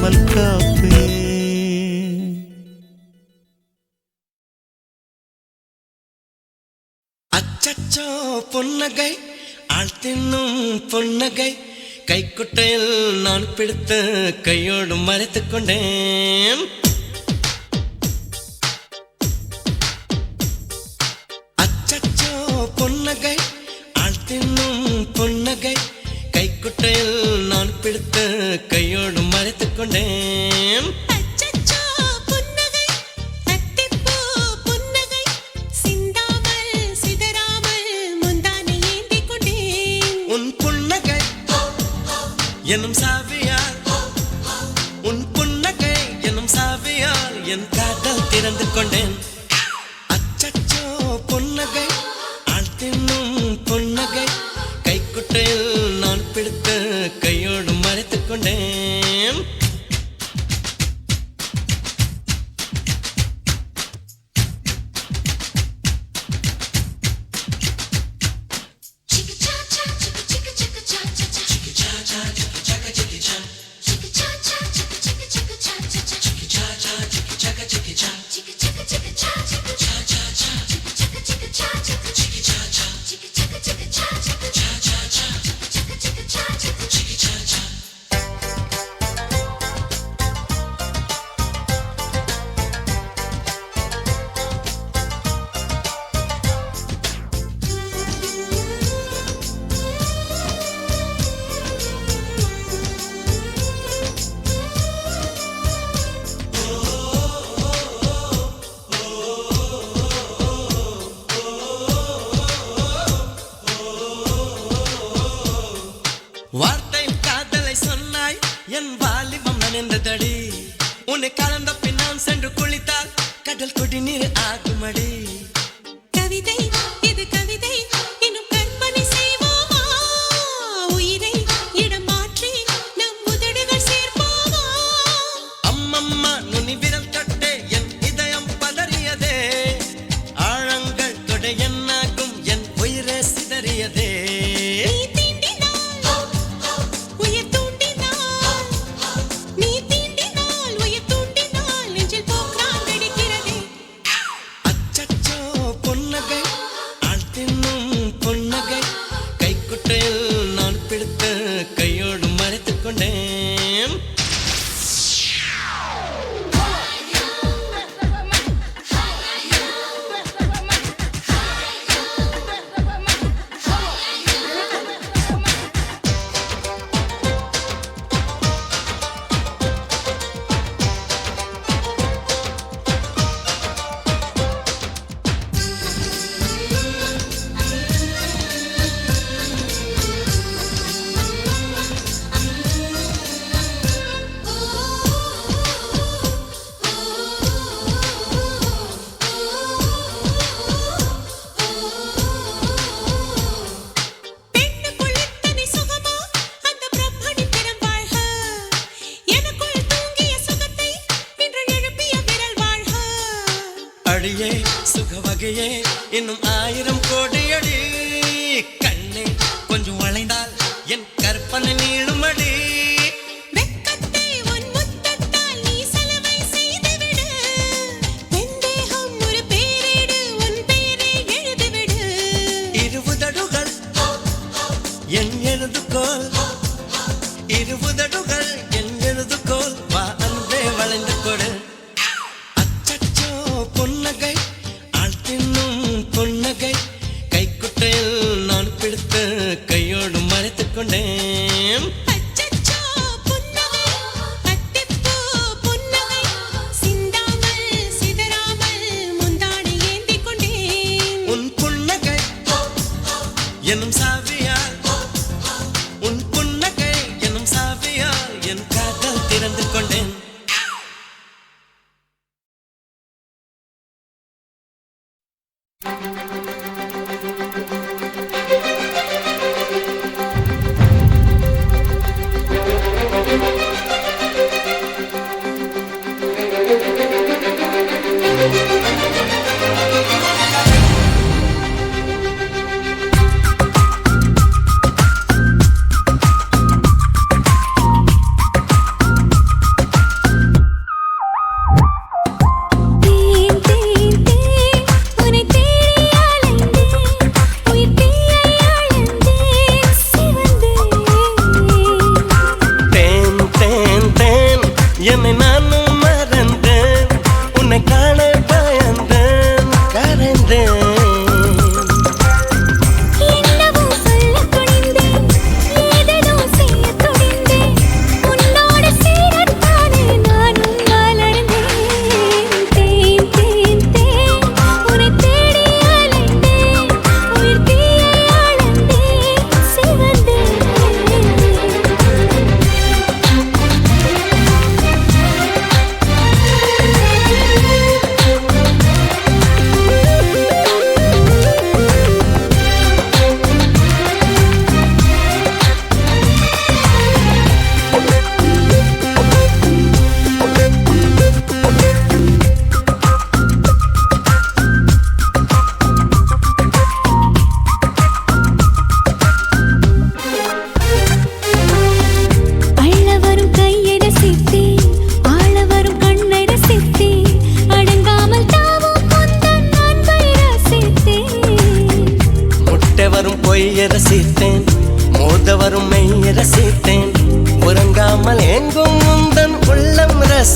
காவல் காப்பே. அச்சச்சோ பொன்னகை ஆள் தின்னும் பொன்னகை கைக்குட்டையில் நான் பிடித்த கையோடு மறைத்துக் கொண்டேன். அச்சச்சோ பொன்னகை ஆள் தின்னும் பொன்னகை கைக்குட்டையில் நான் பிடித்த கையோடு மறைத்துக் கொண்டேன். அச்சச்சோ புன்னகை அத்திப்பூ புன்னகை சிந்தாமல் சிதறாமல் முந்தானை ஏந்திக் கொண்டேன். உன் புன்னகை எனும் சாவியால் உன் புன்னகை எனும் சாவியால் என் காதல் திறந்து கொண்டேன். அச்சச்சோ பொன்னகை ஆள் தின்னும் பொன்னகை கைக்குட்டையில் நான் பிடித்த கையோடு மறைத்துக் கொண்டேன். வார்த்தையில் காதலை சொன்னாய் என் வாலிபம் நனைந்ததடி. உன்னை கலந்த பின் நான் சென்று குளித்தால் கடல் குடிநீர் ஆகுமடி. கவிதை இது கவிதை இன்னும் கற்பனை செய்வோமா? உயிரை இடம் மாற்றி நம் உதடுகள் சேர்ப்போமா? அம்மம்மா நுனி விரல் தொட்டே என் இதயம் பதறியதே. ஆழங்கள் தொட என்னாகும் என் உயிரே சிதறியதே. நீ தீண்டினால் உயிர் தூண்டினால் நீ தீண்டினால் உயிர் தூண்டினால் நெஞ்சில் போக்கிறான் வெடிக்கிறதே. அச்சச்சோ பொன்னகை ஆள் தின்னும் பொன்னகை கைக்குட்டையில் நான் பிடித்த கையோடு மறைத்துக் கொண்டேன். பெண்ணுக்குள் இத்தனை சுகமா அந்த பிரம்மனின் திறம் வாழ்க. எனக்குள் தூங்கிய சுகத்தை இன்று எழுப்பிய விரல் வாழ்க. அடியே சுக வகையே இன்னும் 1000 கோடி அடி. கண்ணே கொஞ்சம் வளைந்தால் என் கற்பனை நீளுமடி. வெட்கத்தை உன் முத்தத்தால் நீ சலவை செய்துவிடு. வெந்தேகம் ஒரு பேரேடு உன் பேரை எழுதிவிடு. இருபுதடுகள் என் எழுதுகோல். இருபுதடுகள் என் எழுதுகோல். வா அன்பே வளைந்து கொடு. அச்சச்சோ பொன்னகை ஆள் தின்னும் பொன்னகை கைக்குட்டையில் நான் பிடித்த கையோடு மறைத்துக் கொண்டேன்.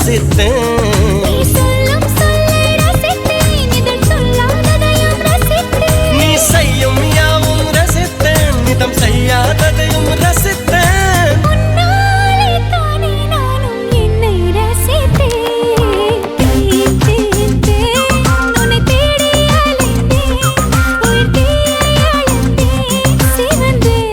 ரசித்தேன் நீ சொல்லும் சொல்லை ரசித்தேன் இதழ் சொல்லாததையும் ரசித்தேன் நீ செய்யும் யாவும் ரசித்தேன் நிதம் செய்யாததையும் ரசித்தேன் உன்னாலே தானே நானும் என்னை ரசித்தேன் உன்னை தேடி அலைந்தேன் உயிர் தீயை அழைந்தேன் சிவந்தேன்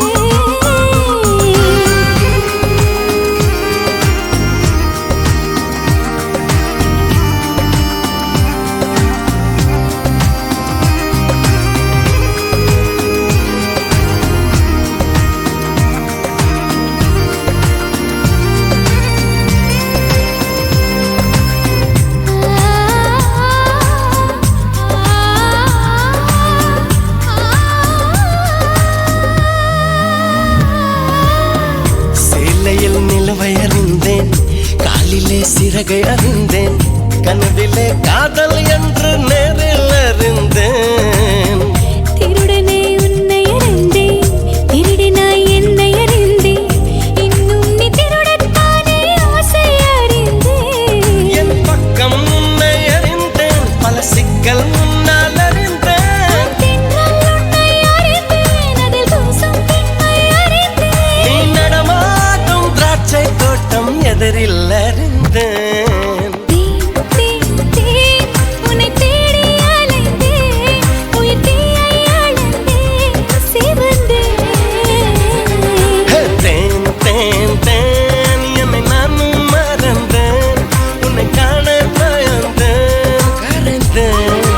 சேலையில் நிலவை அறிந்தேன் காலிலே சிறகை அறிந்தேன் கனவிலே காதல் என்று நேரில் அறிந்தேன் திருடனே உன்னை அறிந்தேன் திருடினாய் என்னை அறிந்தேன் இன்னும் நீ திருடத்தானே ஆசை அறிந்தேன் என் பக்கம் உன்னை அறிந்தேன் பல சிக்கல் முன்னால் அறிந்தேன் தென்றல் உன்னை அறிந்தேன் அதில் கூசும் பெண்மை அறிந்தேன் நீ நடமாடும் திராட்சை தோட்டம் எதிரில் அறிந்தேன் உன்னை தேடி அலைந்தேன் உயிர் தீயை அழைந்தேன் சிவந்தேன் தேன் தேன் தேன் என்னை நானும் மறந்தேன் உன்னை காண பயந்தேன் கரைந்தேன்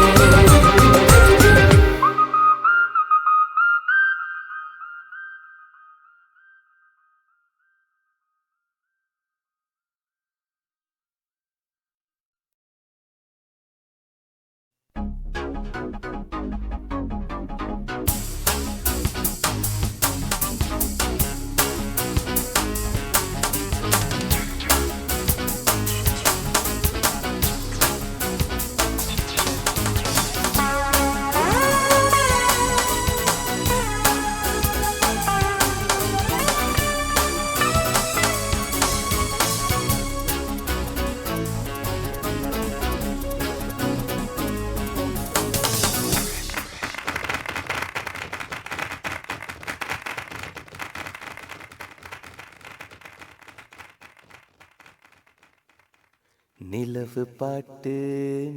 நிலவு பாட்டு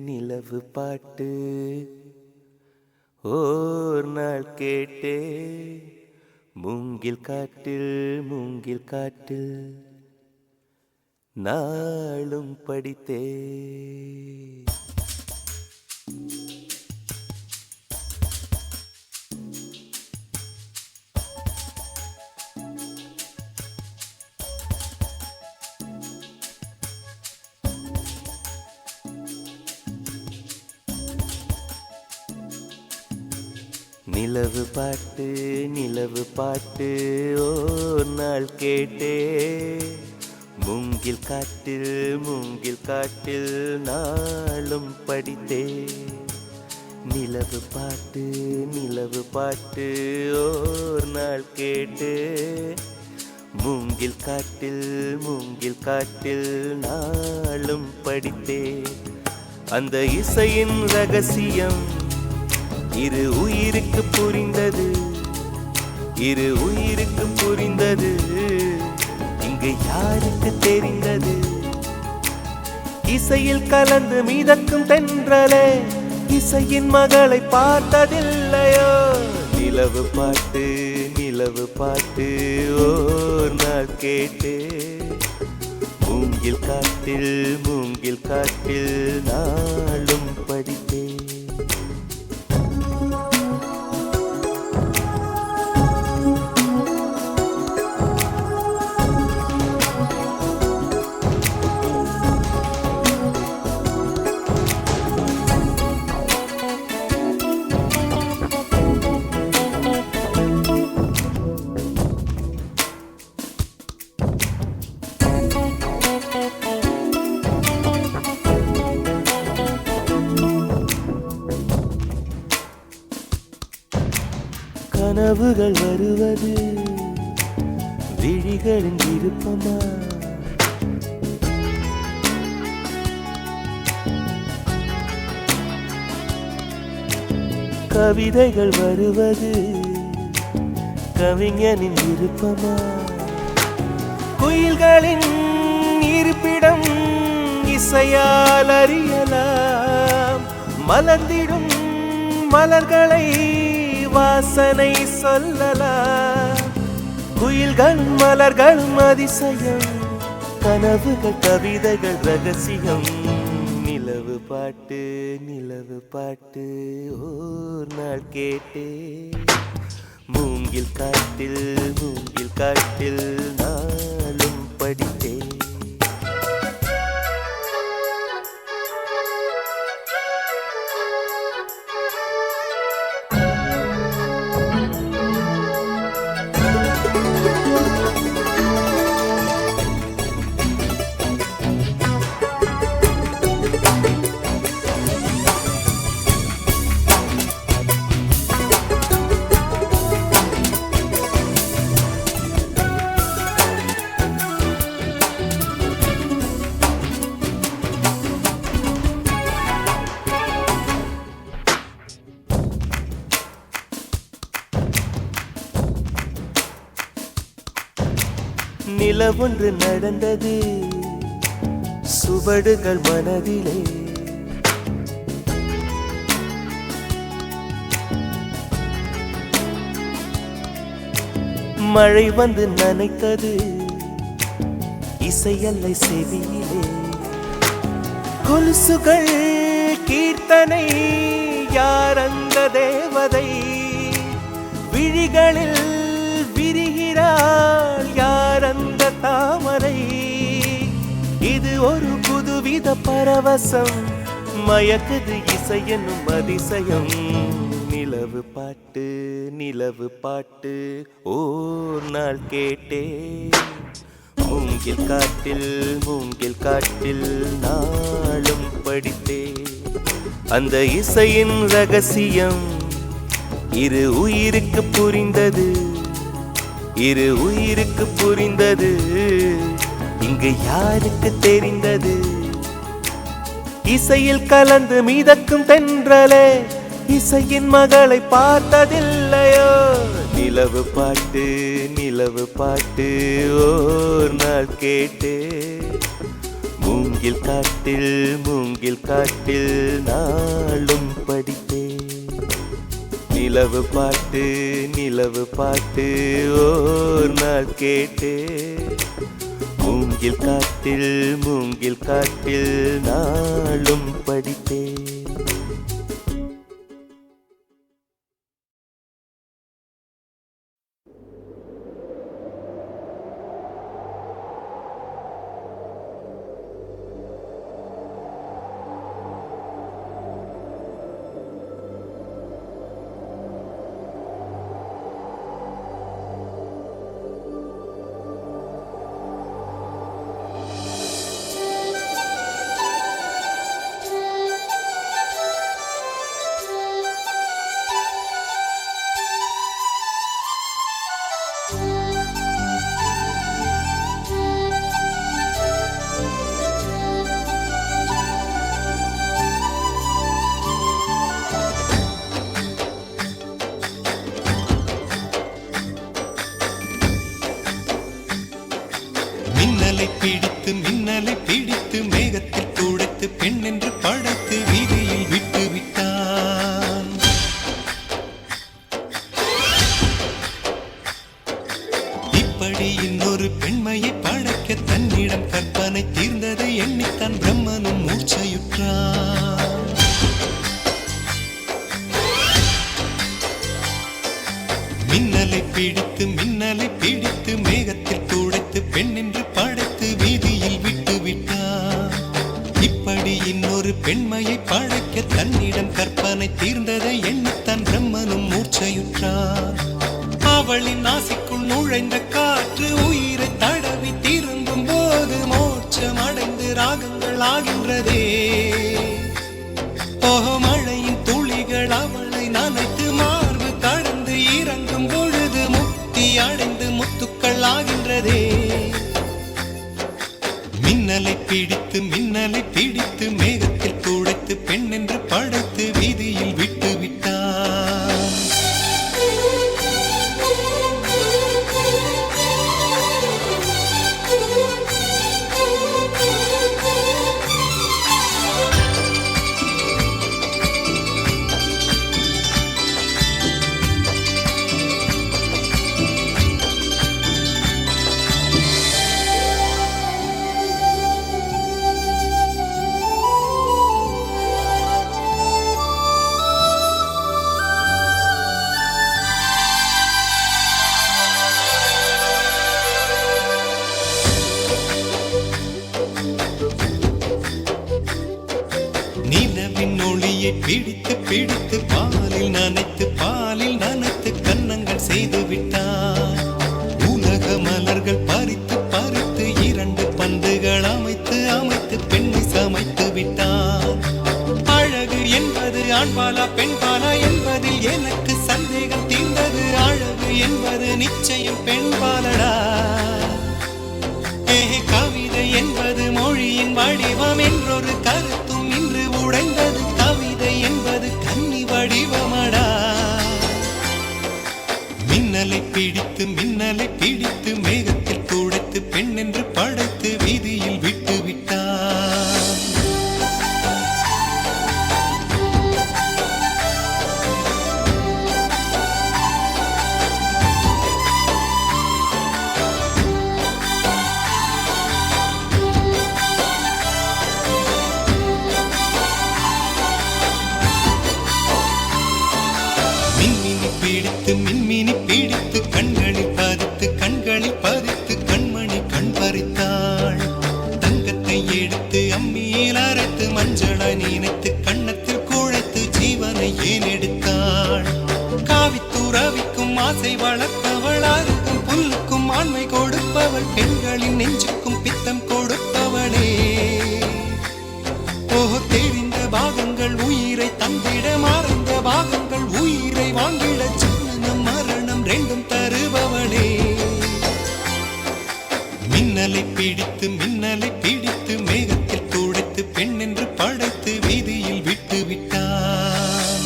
நிலவு பாட்டு ஓர் நாள் கேட்டே மூங்கில் காட்டில் நாளும் படித்தே நிலவு பாட்டு ஓர் நாள் கேட்டே மூங்கில் காட்டில் நாளும் படித்தே நிலவு பாட்டு ஓர் நாள் கேட்டே மூங்கில் காட்டில் நாளும் படித்தே அந்த இசையின் ரகசியம் இரு உயிருக்கு புரிந்தது இங்கு யாருக்கு தெரிந்தது இசையில் கலந்து மிதக்கும் தென்றலே இசையின் மகளை பார்த்ததில்லையோ நிலவு பாட்டு ஓர் நாள் கேட்டே மூங்கில் காட்டில் நாளும் படித்தே கனவுகள் வருவது விழிகளின் விருப்பமா கவிதைகள் வருவது கவிஞனின் விருப்பமா? குயில்களின் இருப்பிடம் இசையால் அறியலாம். மலர்ந்திடும் மலர்களை வாசனை சொல்லலாம். குயில்களும் மலர்களும் அதிசயம், கனவுகள் கவிதைகள் ரகசியம். நிலவு பாட்டு ஓர் நாள் கேட்டே, மூங்கில் காட்டில் நாளும் படித்தேன். நிலவொன்று நடந்தது சுவடுகள் மனதிலே. மழை வந்து நனைத்தது இசையல்லை செவியிலே. கொலுசுகள் கீர்த்தனை, யார் அந்த தேவதை? விழிகளில் விரிகிறாள் யார் அந்த தாமரை? இது ஒரு புதுவித பரவசம், மயக்குது இசை என்னும் அதிசயம். நிலவு பாட்டு ஓர் நாள் கேட்டே, மூங்கில் காட்டில் நாளும் படித்தே. அந்த இசையின் ரகசியம் இரு உயிருக்கு புரிந்தது, இங்கு யாருக்கு தெரிந்தது? இசையில் கலந்து மிதக்கும் தென்றலே, இசையின் மகளை பார்த்ததில்லையோ? நிலவு பாட்டு ஓர் நாள் கேட்டே, மூங்கில் காட்டில் நாளும் படித்தே. நிலவு பாட்டு ஓர் நாள் கேட்டே, மூங்கில் காட்டில் நாளும் படித்தே. மின்னலை பிடித்து மேகத்தில் துடைத்து பெண் என்று படைத்து வீதியில் விட்டு விட்டான். இப்படி இன்னொரு பெண்மையை படைக்க தன்னிடம் கற்பனை தீர்ந்ததை எண்ணித்தான் பிரம்மனும் மூர்ச்சையுற்றான். மின்னலை பிடித்து மேகத்தில் துடைத்து பெண் என்று படைத்து வீதியில் விட்டு விட்டான். இப்படி இன்னொரு பெண்மையை படைக்க தன்னிடம் கற்பனை தீர்ந்ததை எண்ணித்தான் பிரம்மனும் மூர்ச்சையுற்றான். அவளின் ஆசைக்குள் நுழைந்த காற்று உயிரை தடவி திரும்பும் போது மோட்சம் அடைந்து ராகங்கள் ஆகின்றதே. மழையின் துளிகள் அவளை நனைத்து மார்பு கடந்து இறங்கும் பொழுது முக்தி அடைந்து முத்துக்கள் ஆகின்றதே. மின்னலை பிடித்து மேகத்தில் துடைத்து பெண் என்று படைத்து வீதியில் விட்டு விட்டார். நிலவின் ஒளியை பிடித்து பிடித்து பாலில் நனைத்து கன்னங்கள் செய்து விட்டார். உலக மலர்கள் பறித்து பறித்து 2 பந்துகள் அமைத்து அமைத்து பெண்ணை சமைத்து விட்டார். அழகு என்பது ஆண்பாலா பெண்பாலா என்பதில் எனக்கு சந்தேகம் தீர்ந்தது. அழகு என்பது நிச்சயம் பெண்பாலடா. கவிதை என்பது மொழியின் வடிவம் என்றொரு கருத்தும் இன்று உடைந்தது. கவிதை என்பது கன்னி வடிவமடா. மின்னலை பிடித்து மேகத்தில் துடைத்து பெண் என்று படைத்து வீதியில் விட்டு விட்டார். மின்மினி பிடித்து கண்களில் பதித்து கண்மணி கண் பறித்தாள். தங்கத்தை எடுத்து அம்மியில் அரைத்து மஞ்சளாய் நினைத்து கண்ணத்தில் குழைத்து ஜீவனை ஏன் எடுத்தாள். காவித்துறவிக்கும் ஆசை வளர்ப்பவள், அருகும் புல்லுக்கும் ஆண்மை கொடுப்பவள், பெண்களின் நெஞ்சுக்கும் பித்தம் கொடுப்பவளே. ஓஹோ, தெரிந்த பாகங்கள் உயிரை தந்திட, மறந்த பாகங்கள் உயிரை வாங்கிட, ஜனனம் மரணம் 2 தருபவளே. மின்னலை பிடித்து மேகத்தில் துடைத்து பெண் என்று படைத்து வீதியில் விட்டு விட்டார்.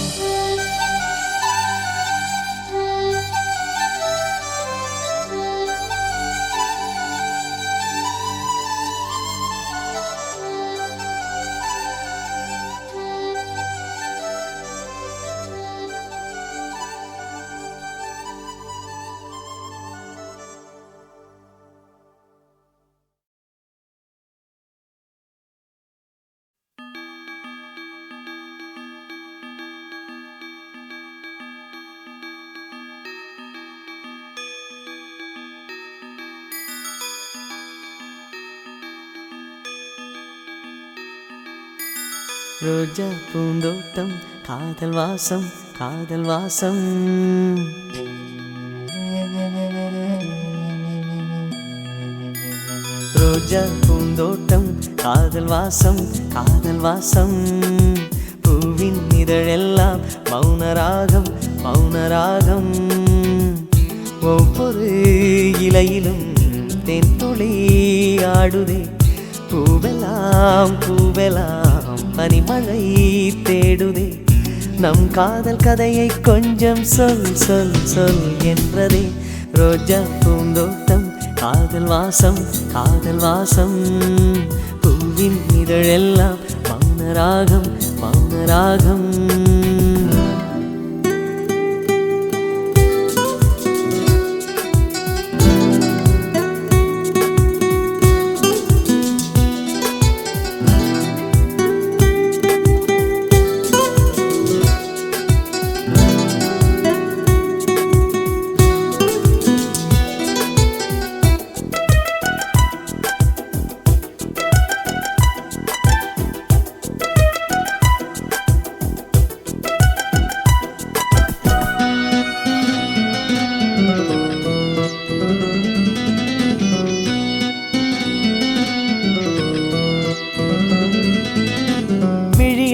ரோஜா பூந்தோட்டம் காதல் வாசம் காதல் வாசம். ரோஜா பூந்தோட்டம் காதல் வாசம் காதல் வாசம். பூவின் இதழெல்லாம் மௌனராகம் மௌனராகம். ஒவ்வொரு இலையிலும் தென்துளி ஆடுதே. பூவெல்லாம் பூவெல்லாம் பனிமழை தேடுதே. நம் காதல் கதையை கொஞ்சம் சொல் சொல் சொல் என்றதே. ரோஜா பூந்தோட்டம் காதல் வாசம் காதல் வாசம். பூவின் இதழெல்லாம் மௌனராகம் மௌனராகம்.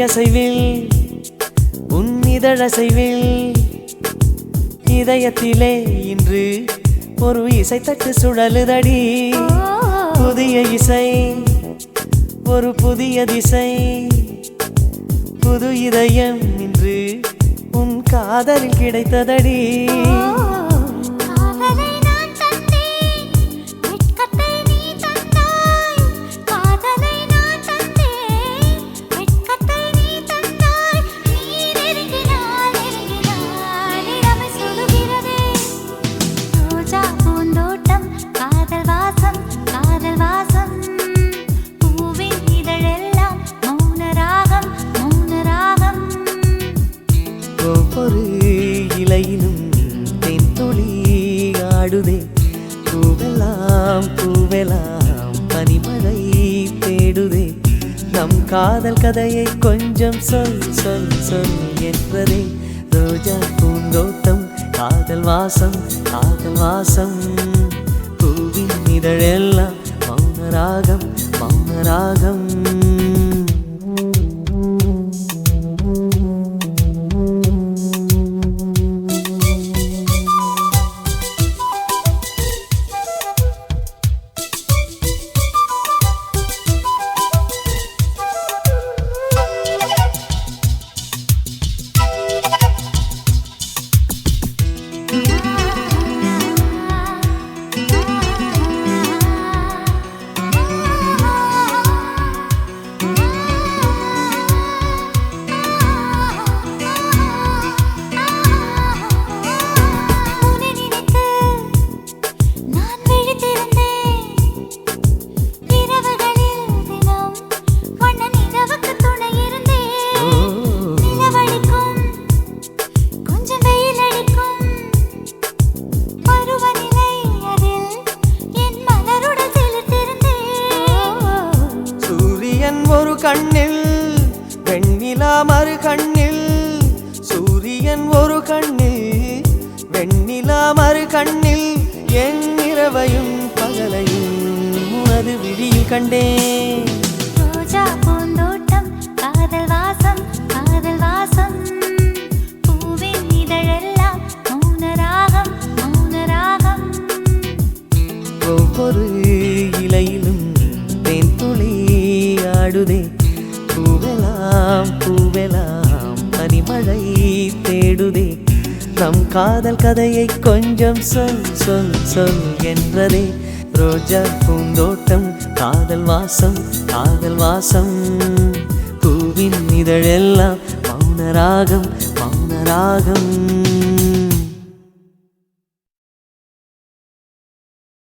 அசைவில் உன் இதழசைவில் இதயத்திலே இன்று ஒரு இசைத்தட்டு சுழலுதடி. புதிய இசை ஒரு புதிய திசை. புது இதயம் இன்று உன் காதலில் கிடைத்ததடி. ஒவ்வொரு இலையிலும் காதல் கதையை கொஞ்சம் சொல் சொல் சொல் என்றதே ரோஜா பூந்தோட்டம் காதல் வாசம் காதல் வாசம் பூவின் இதழெல்லாம் மௌன ராகம் மௌன ராகம் ஒரு கண்ணில் வெண்ணிலா மறு கண்ணில் சூரியன் ஒரு கண்ணில் வெண்ணிலா மறு கண்ணில் என் இரவையும் பகலையும் உனது விழியில் கண்டேன் ரோஜா பூந்தோட்டம் காதல் வாசம் காதல் வாசம் பூவின் இதழெல்லாம் மௌன ராகம் மௌன ராகம் ஒவ்வொரு இலையிலும் தேன் துளி ஆடுதே பூவெல்லாம் பூவெல்லாம் பனிமழை தேடுதே நம் காதல் கதையை கொஞ்சம் சொல் சொல் சொல் என்றதே ரோஜா பூந்தோட்டம் காதல் வாசம் காதல் வாசம் பூவின் இதழெல்லாம் மௌன ராகம் மௌன ராகம்